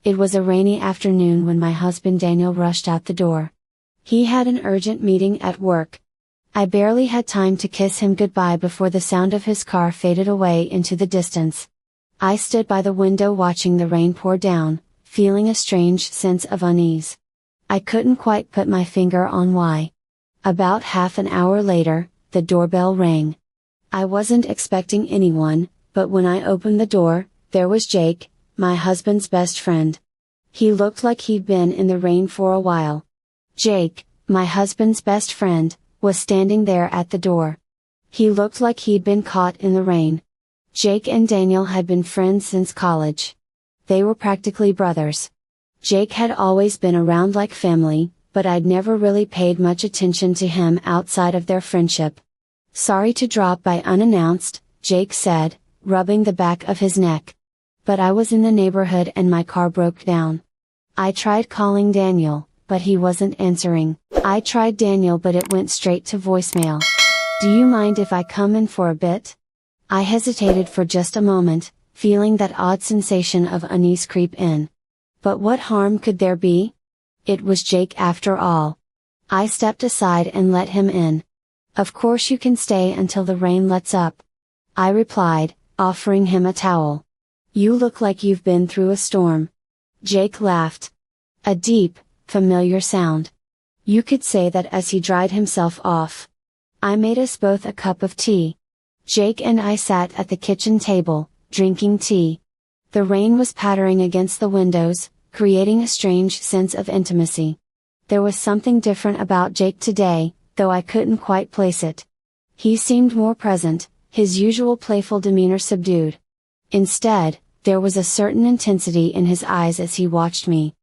It was a rainy afternoon when my husband Daniel rushed out the door. He had an urgent meeting at work. I barely had time to kiss him goodbye before the sound of his car faded away into the distance. I stood by the window watching the rain pour down, feeling a strange sense of unease. I couldn't quite put my finger on why. About half an hour later, the doorbell rang. I wasn't expecting anyone, but when I opened the door, there was Jake, my husband's best friend. He looked like he'd been in the rain for a while. Jake, my husband's best friend, was standing there at the door. He looked like he'd been caught in the rain. Jake and Daniel had been friends since college. They were practically brothers. Jake had always been around like family, but I'd never really paid much attention to him outside of their friendship. "Sorry to drop by unannounced," Jake said, rubbing the back of his neck. "But I was in the neighborhood and my car broke down. I tried calling Daniel, but he wasn't answering. I tried Daniel but it went straight to voicemail. Do you mind if I come in for a bit?" I hesitated for just a moment, feeling that odd sensation of unease creep in. But what harm could there be? It was Jake after all. I stepped aside and let him in. "Of course you can stay until the rain lets up," I replied, offering him a towel. "You look like you've been through a storm." Jake laughed. A deep, familiar sound. You could say that as he dried himself off. I made us both a cup of tea. Jake and I sat at the kitchen table, drinking tea. The rain was pattering against the windows, creating a strange sense of intimacy. There was something different about Jake today, though I couldn't quite place it. He seemed more present, his usual playful demeanor subdued. Instead, there was a certain intensity in his eyes as he watched me.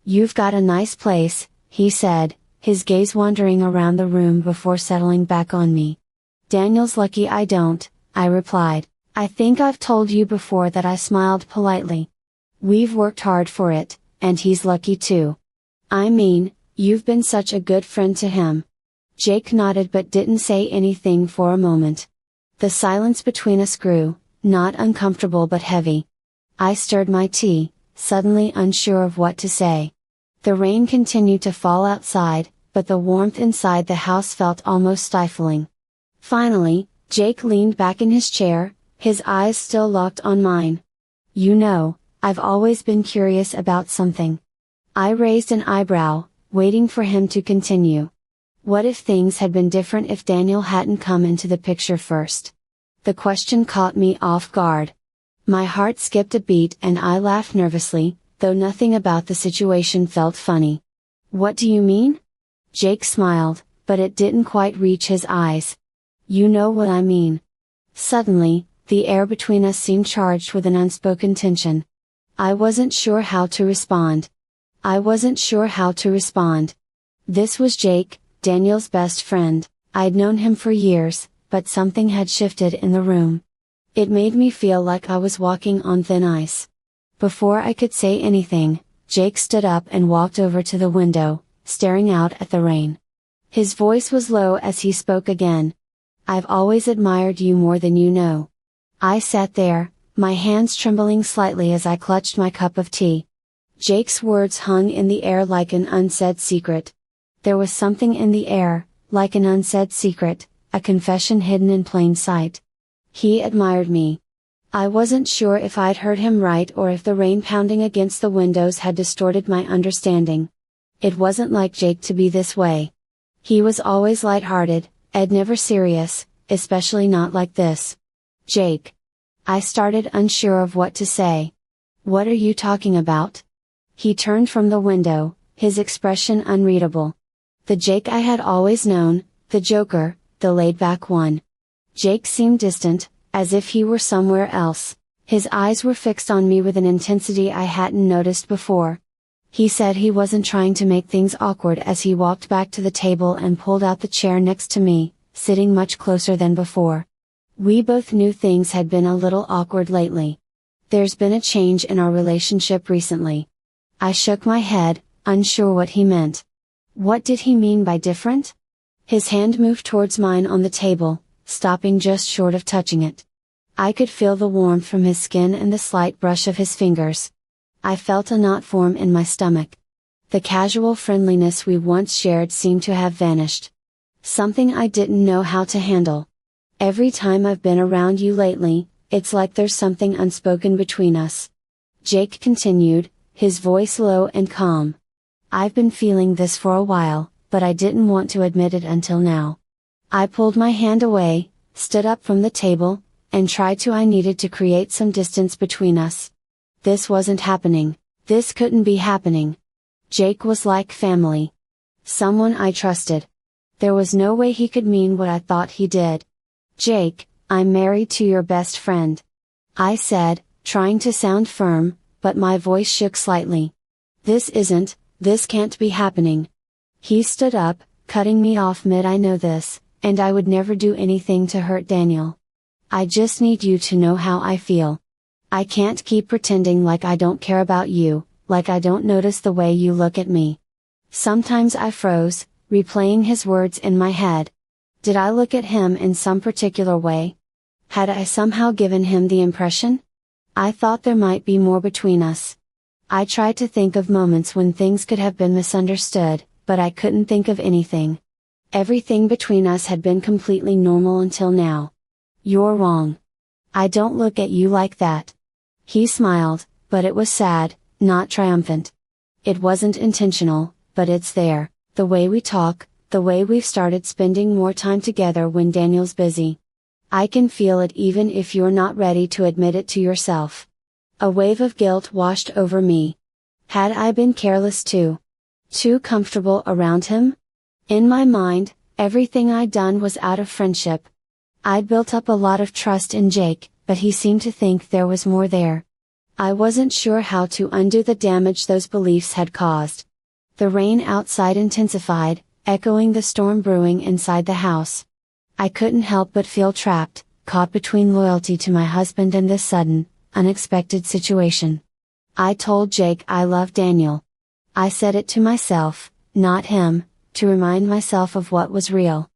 "You've got a nice place," he said, his gaze wandering around the room before settling back on me. "Daniel's lucky I don't," I replied. "I think I've told you before that." I smiled politely. "We've worked hard for it, and he's lucky too." "I mean, you've been such a good friend to him." Jake nodded but didn't say anything for a moment. The silence between us grew, not uncomfortable but heavy. I stirred my tea, suddenly unsure of what to say. The rain continued to fall outside, but the warmth inside the house felt almost stifling. Finally, Jake leaned back in his chair, his eyes still locked on mine. "You know, I've always been curious about something." I raised an eyebrow, waiting for him to continue. What if things had been different if Daniel hadn't come into the picture first? The question caught me off guard. My heart skipped a beat and I laughed nervously, though nothing about the situation felt funny. "What do you mean?" Jake smiled, but it didn't quite reach his eyes. "You know what I mean." Suddenly, the air between us seemed charged with an unspoken tension. I wasn't sure how to respond. This was Jake, Daniel's best friend. I'd known him for years, but something had shifted in the room. It made me feel like I was walking on thin ice. Before I could say anything, Jake stood up and walked over to the window, staring out at the rain. His voice was low as he spoke again. "I've always admired you more than you know." I sat there, my hands trembling slightly as I clutched my cup of tea. Jake's words hung in the air like an unsaid secret. There was something in the air, like an unsaid secret, a confession hidden in plain sight. He admired me. I wasn't sure if I'd heard him right or if the rain pounding against the windows had distorted my understanding. It wasn't like Jake to be this way. He was always lighthearted, and never serious, especially not like this. "Jake." I started unsure of what to say. "What are you talking about?" He turned from the window, his expression unreadable. The Jake I had always known, the joker, the laid-back one. Jake seemed distant, as if he were somewhere else. His eyes were fixed on me with an intensity I hadn't noticed before. He said he wasn't trying to make things awkward as he walked back to the table and pulled out the chair next to me, sitting much closer than before. We both knew things had been a little awkward lately. "There's been a change in our relationship recently." I shook my head, unsure what he meant. What did he mean by different? His hand moved towards mine on the table, stopping just short of touching it. I could feel the warmth from his skin and the slight brush of his fingers. I felt a knot form in my stomach. The casual friendliness we once shared seemed to have vanished. Something I didn't know how to handle. Every time I've been around you lately, it's like there's something unspoken between us. Jake continued, his voice low and calm. I've been feeling this for a while, but I didn't want to admit it until now. I pulled my hand away, stood up from the table, and tried to. I needed to create some distance between us. This wasn't happening. This couldn't be happening. Jake was like family. Someone I trusted. There was no way he could mean what I thought he did. Jake, I'm married to your best friend. I said, trying to sound firm, but my voice shook slightly. This can't be happening. He stood up, cutting me off mid. I know this, and I would never do anything to hurt Daniel. I just need you to know how I feel. I can't keep pretending like I don't care about you, like I don't notice the way you look at me. Sometimes I froze, replaying his words in my head. Did I look at him in some particular way? Had I somehow given him the impression? I thought there might be more between us. I tried to think of moments when things could have been misunderstood, but I couldn't think of anything. Everything between us had been completely normal until now. You're wrong. I don't look at you like that. He smiled, but it was sad, not triumphant. It wasn't intentional, but it's there, the way we talk, the way we've started spending more time together when Daniel's busy. I can feel it even if you're not ready to admit it to yourself. A wave of guilt washed over me. Had I been careless too? Too comfortable around him? In my mind, everything I'd done was out of friendship. I'd built up a lot of trust in Jake, but he seemed to think there was more there. I wasn't sure how to undo the damage those beliefs had caused. The rain outside intensified, echoing the storm brewing inside the house. I couldn't help but feel trapped, caught between loyalty to my husband and this sudden, unexpected situation. I told Jake I loved Daniel. I said it to myself, not him, to remind myself of what was real.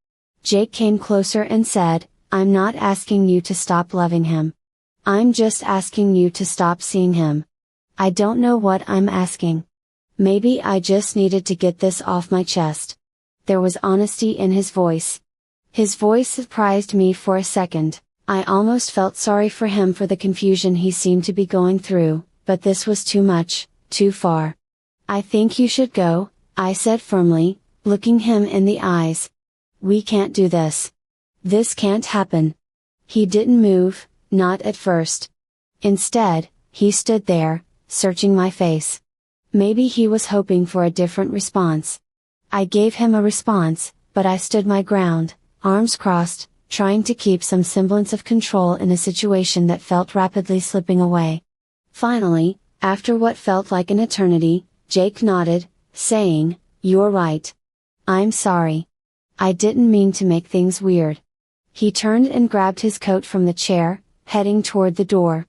Jake came closer and said, I'm not asking you to stop loving him. I'm just asking you to stop seeing him. I don't know what I'm asking. Maybe I just needed to get this off my chest. There was honesty in his voice. His voice surprised me for a second. I almost felt sorry for him for the confusion he seemed to be going through, but this was too much, too far. I think you should go, I said firmly, looking him in the eyes. We can't do this. This can't happen. He didn't move, not at first. Instead, he stood there, searching my face. Maybe he was hoping for a different response. I gave him a response, but I stood my ground, arms crossed, trying to keep some semblance of control in a situation that felt rapidly slipping away. Finally, after what felt like an eternity, Jake nodded, saying, You're right. I'm sorry. I didn't mean to make things weird. He turned and grabbed his coat from the chair, heading toward the door.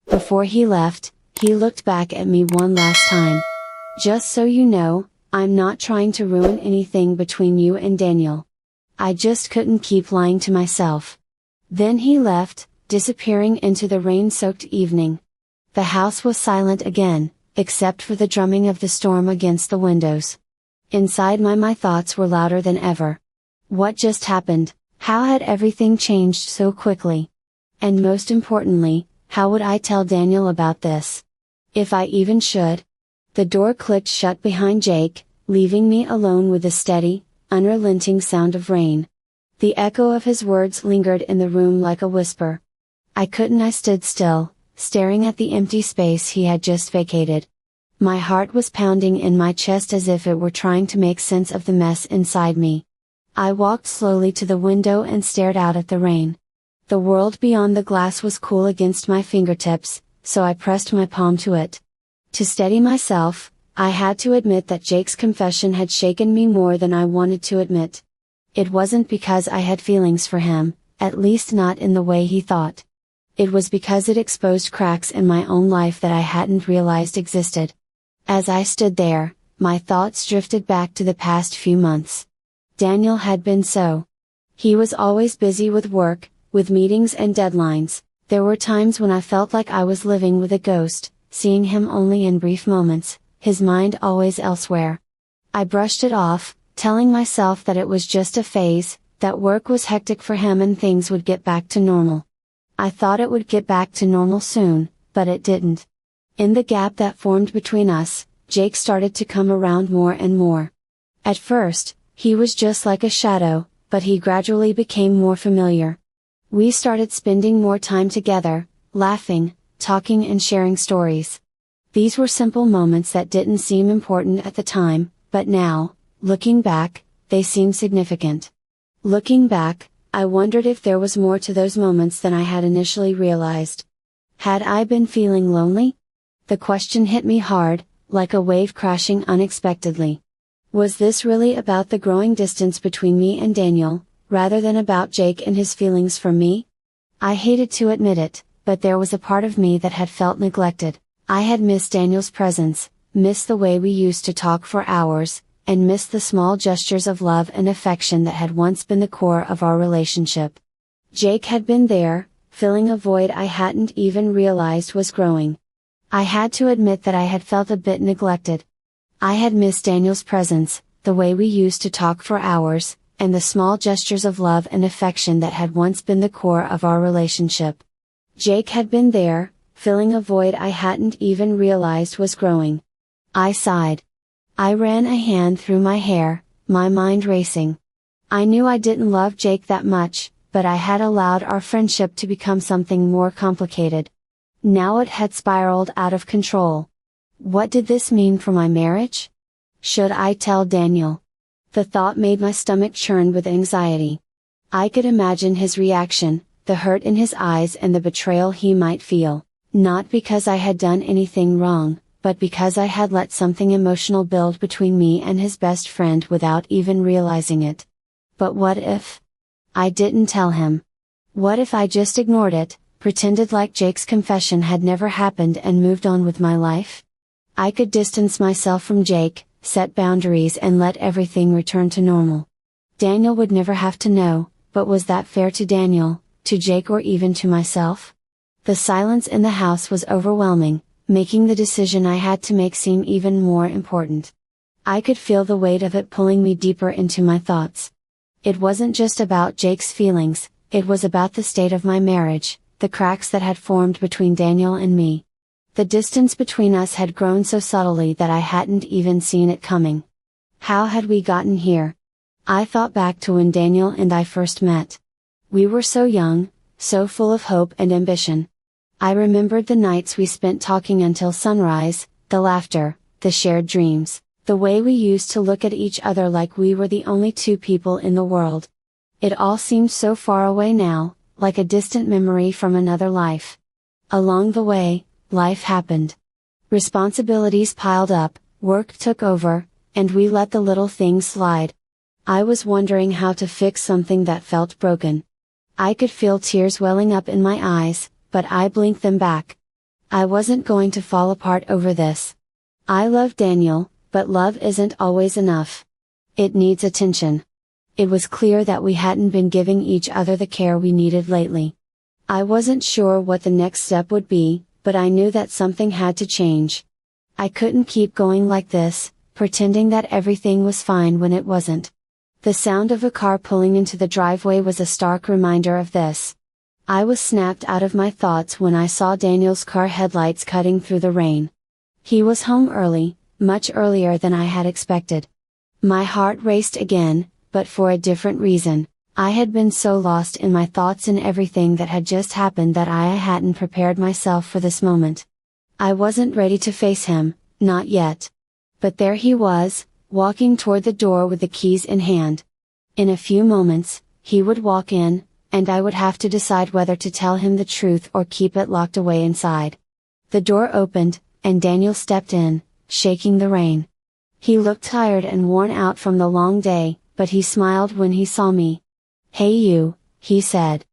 Before he left, he looked back at me one last time. Just so you know, I'm not trying to ruin anything between you and Daniel. I just couldn't keep lying to myself. Then he left, disappearing into the rain-soaked evening. The house was silent again, except for the drumming of the storm against the windows. Inside my thoughts were louder than ever. What just happened? How had everything changed so quickly? And most importantly, how would I tell Daniel about this? If I even should? The door clicked shut behind Jake, leaving me alone with the steady, unrelenting sound of rain. The echo of his words lingered in the room like a whisper. I stood still, staring at the empty space he had just vacated. My heart was pounding in my chest as if it were trying to make sense of the mess inside me. I walked slowly to the window and stared out at the rain. The world beyond the glass was cool against my fingertips, so I pressed my palm to it. To steady myself, I had to admit that Jake's confession had shaken me more than I wanted to admit. It wasn't because I had feelings for him, at least not in the way he thought. It was because it exposed cracks in my own life that I hadn't realized existed. As I stood there, my thoughts drifted back to the past few months. Daniel had been so. He was always busy with work, with meetings and deadlines. There were times when I felt like I was living with a ghost, seeing him only in brief moments, his mind always elsewhere. I brushed it off, telling myself that it was just a phase, that work was hectic for him and things would get back to normal. I thought it would get back to normal soon, but it didn't. In the gap that formed between us, Jake started to come around more and more. At first, he was just like a shadow, but he gradually became more familiar. We started spending more time together, laughing, talking and sharing stories. These were simple moments that didn't seem important at the time, but now, looking back, they seem significant. Looking back, I wondered if there was more to those moments than I had initially realized. Had I been feeling lonely? The question hit me hard, like a wave crashing unexpectedly. Was this really about the growing distance between me and Daniel, rather than about Jake and his feelings for me? I hated to admit it, but there was a part of me that had felt neglected. I had missed Daniel's presence, missed the way we used to talk for hours, and missed the small gestures of love and affection that had once been the core of our relationship. Jake had been there, filling a void I hadn't even realized was growing. I had to admit that I had felt a bit neglected. I had missed Daniel's presence, the way we used to talk for hours, and the small gestures of love and affection that had once been the core of our relationship. Jake had been there, filling a void I hadn't even realized was growing. I sighed. I ran a hand through my hair, my mind racing. I knew I didn't love Jake that much, but I had allowed our friendship to become something more complicated. Now it had spiraled out of control. What did this mean for my marriage? Should I tell Daniel? The thought made my stomach churn with anxiety. I could imagine his reaction, the hurt in his eyes and the betrayal he might feel, not because I had done anything wrong, but because I had let something emotional build between me and his best friend without even realizing it. But what if I didn't tell him? What if I just ignored it, pretended like Jake's confession had never happened and moved on with my life? I could distance myself from Jake, set boundaries and let everything return to normal. Daniel would never have to know, but was that fair to Daniel, to Jake or even to myself? The silence in the house was overwhelming, making the decision I had to make seem even more important. I could feel the weight of it pulling me deeper into my thoughts. It wasn't just about Jake's feelings, it was about the state of my marriage, the cracks that had formed between Daniel and me. The distance between us had grown so subtly that I hadn't even seen it coming. How had we gotten here? I thought back to when Daniel and I first met. We were so young, so full of hope and ambition. I remembered the nights we spent talking until sunrise, the laughter, the shared dreams, the way we used to look at each other like we were the only two people in the world. It all seemed so far away now, like a distant memory from another life. Along the way, life happened. Responsibilities piled up, work took over, and we let the little things slide. I was wondering how to fix something that felt broken. I could feel tears welling up in my eyes, but I blinked them back. I wasn't going to fall apart over this. I love Daniel, but love isn't always enough. It needs attention. It was clear that we hadn't been giving each other the care we needed lately. I wasn't sure what the next step would be, but I knew that something had to change. I couldn't keep going like this, pretending that everything was fine when it wasn't. The sound of a car pulling into the driveway was a stark reminder of this. I was snapped out of my thoughts when I saw Daniel's car headlights cutting through the rain. He was home early, much earlier than I had expected. My heart raced again, but for a different reason. I had been so lost in my thoughts and everything that had just happened that I hadn't prepared myself for this moment. I wasn't ready to face him, not yet. But there he was, walking toward the door with the keys in hand. In a few moments, he would walk in, and I would have to decide whether to tell him the truth or keep it locked away inside. The door opened, and Daniel stepped in, shaking the rain. He looked tired and worn out from the long day, but he smiled when he saw me. "Hey you," he said.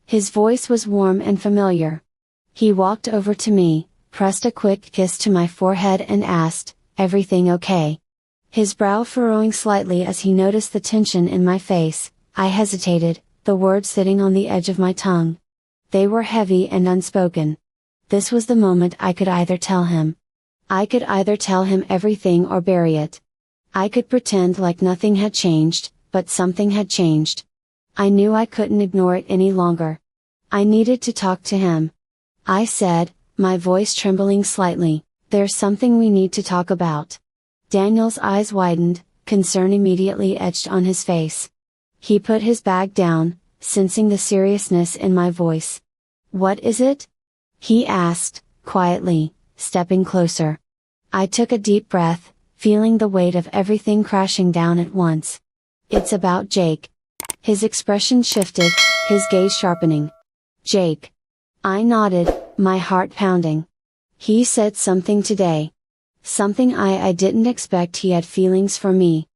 His voice was warm and familiar. He walked over to me, pressed a quick kiss to my forehead and asked, "Everything okay?" His brow furrowing slightly as he noticed the tension in my face. I hesitated, the words sitting on the edge of my tongue. They were heavy and unspoken. This was the moment I could either tell him. I could either tell him everything or bury it. I could pretend like nothing had changed, but something had changed. I knew I couldn't ignore it any longer. I needed to talk to him. I said, my voice trembling slightly, "There's something we need to talk about." Daniel's eyes widened, concern immediately etched on his face. He put his bag down, sensing the seriousness in my voice. "What is it?" he asked, quietly, stepping closer. I took a deep breath, feeling the weight of everything crashing down at once. "It's about Jake." His expression shifted, his gaze sharpening. "Jake." I nodded, my heart pounding. "He said something today. Something I didn't expect. He had feelings for me."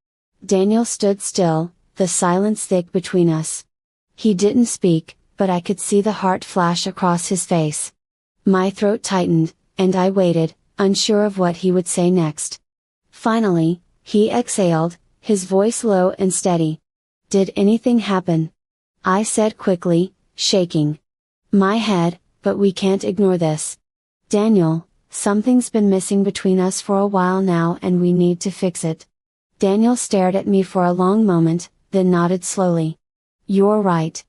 Daniel stood still, the silence thick between us. He didn't speak, but I could see the heart flash across his face. My throat tightened, and I waited, unsure of what he would say next. Finally, he exhaled, his voice low and steady. "Did anything happen?" I said quickly, shaking my head, "But we can't ignore this. Daniel, something's been missing between us for a while now and we need to fix it." Daniel stared at me for a long moment, then nodded slowly. "You're right.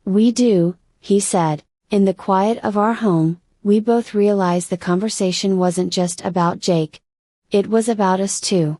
We do," he said. In the quiet of our home, we both realized the conversation wasn't just about Jake. It was about us too.